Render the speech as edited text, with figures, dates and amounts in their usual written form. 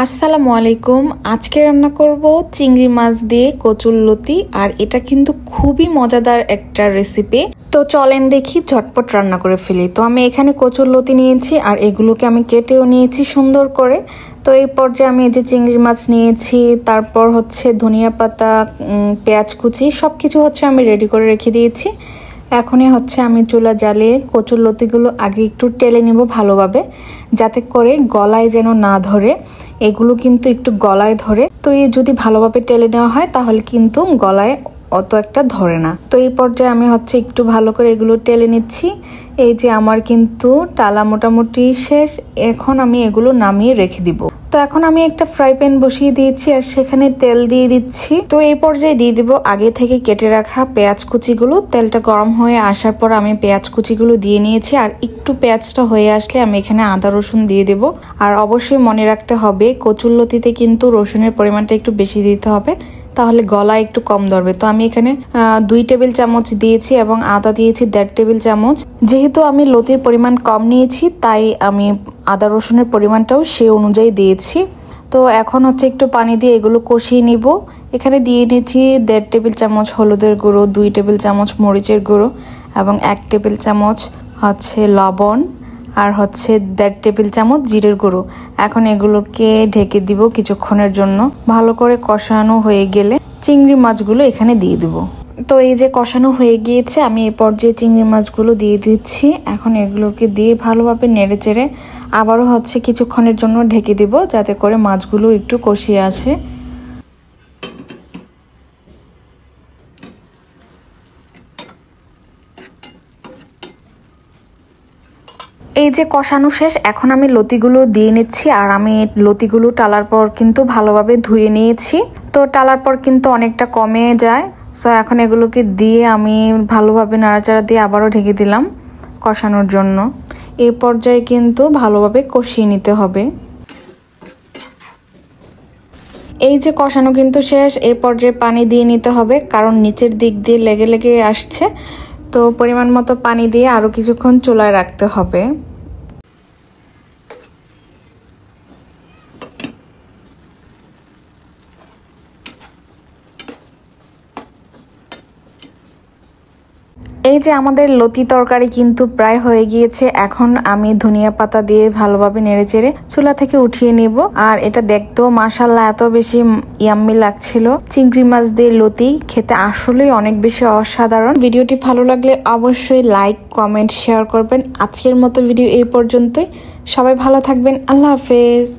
আসসালামু আলাইকুম। আজকে রান্না করব চিংড়ি মাছ দিয়ে কচুরলতি, আর এটা কিন্তু খুবই মজাদার একটা রেসিপি। তো চলেন দেখি ঝটপট রান্না করে ফেলি। তো আমি এখানে কচুরলতি নিয়েছি আর এগুলোকে আমি কেটেও নিয়েছি সুন্দর করে। তো এই পর্যায়ে আমি এই যে চিংড়ি মাছ নিয়েছি, তারপর হচ্ছে ধনিয়া পাতা, পেঁয়াজ কুচি সব কিছু হচ্ছে আমি রেডি করে রেখে দিয়েছি। এখনই হচ্ছে আমি চুলা জ্বালিয়ে কচুরলতিগুলো আগে একটু টেলে নিব ভালোভাবে, যাতে করে গলায় যেন না ধরে। এগুলো কিন্তু একটু গলায় ধরে, তো এই যদি ভালোভাবে টেলে নেওয়া হয় তাহলে কিন্তু গলায় অত একটা ধরে না। তো এই পর্যায়ে আমি হচ্ছে একটু ভালো করে এগুলো টেলে নিচ্ছি। এই যে আমার কিন্তু টালা মোটামুটি শেষ। এখন আমি এগুলো নামিয়ে রেখে দিব। তো এখন আমি একটা ফ্রাই প্যান বসিয়ে দিয়েছি আর সেখানে তেল দিয়ে দিচ্ছি। তো এই পর্যায়ে দিয়ে দিব আগে থেকে কেটে রাখা পেঁয়াজ কুচিগুলো। তেলটা গরম হয়ে আসার পর আমি পেঁয়াজ কুচিগুলো দিয়ে নিয়েছি, আর একটু পেঁয়াজটা হয়ে আসলে আমি এখানে আদা রসুন দিয়ে দেব। আর অবশ্যই মনে রাখতে হবে কচুরলতিতে কিন্তু রসুনের পরিমাণটা একটু বেশি দিতে হবে, তাহলে গলা একটু কম ধরবে। তো আমি এখানে 2 টেবিল চামচ দিয়েছি এবং আদা দিয়েছি 1.5 টেবিল চামচ। যেহেতু আমি লতির পরিমাণ কম নিয়েছি তাই আমি আদা রসুনের পরিমাণটাও সেই অনুযায়ী দিয়েছি। তো এখন হচ্ছে একটু পানি দিয়ে এগুলো কষিয়ে নিব। এখানে দিয়ে নিয়েছি 1.5 টেবিল চামচ হলুদের গুঁড়ো, 2 টেবিল চামচ মরিচের গুঁড়ো এবং 1 টেবিল চামচ হচ্ছে লবণ, আর হচ্ছে 1.5 টেবিল চামচ জিরের গুঁড়ো। এখন এগুলোকে ঢেকে দিব কিছুক্ষণের জন্য। ভালো করে কষানো হয়ে গেলে চিংড়ি মাছগুলো এখানে দিয়ে দিব। তো এই যে কষানো হয়ে গিয়েছে, আমি এই পর্যায়ে চিংড়ি মাছগুলো দিয়ে দিচ্ছি। এখন এগুলোকে দিয়ে ভালোভাবে নেড়ে চেড়ে আবারও হচ্ছে কিছুক্ষণের জন্য ঢেকে দিব, যাতে করে মাছগুলো একটু কষিয়ে আসে। এই যে কষানো শেষ, এখন আমি লতিগুলো দিয়ে নিচ্ছি। আর আমি লতিগুলো টালার পর কিন্তু ভালোভাবে ধুয়ে নিয়েছি। তো টালার পর কিন্তু অনেকটা কমে যায়। সো এখন এগুলোকে দিয়ে আমি ভালোভাবে নাড়াচাড়া দিয়ে আবারও ঢেকে দিলাম কষানোর জন্য। এই পর্যায়ে কিন্তু ভালোভাবে কষিয়ে নিতে হবে। এই যে কষানো কিন্তু শেষ। এই পর্যায়ে পানি দিয়ে নিতে হবে, কারণ নিচের দিক দিয়ে লেগে লেগে আসছে। তো পরিমাণ মতো পানি দিয়ে আরও কিছুক্ষণ চুলায় রাখতে হবে। এই যে আমাদের লতি তরকারি কিন্তু প্রায় হয়ে গিয়েছে। এখন আমি ধনিয়া পাতা দিয়ে ভালোভাবে নেড়েচেড়ে চুলা থেকে উঠিয়ে নিব। আর এটা দেখতেও মাশাআল্লাহ এত বেশি ইয়াম্মি লাগছিল। চিংড়ি মাছ দিয়ে লতি খেতে আসলেই অনেক বেশি অসাধারণ। ভিডিওটি ভালো লাগলে অবশ্যই লাইক, কমেন্ট, শেয়ার করবেন। আজকের মতো ভিডিও এই পর্যন্তই। সবাই ভালো থাকবেন। আল্লাহ হাফেজ।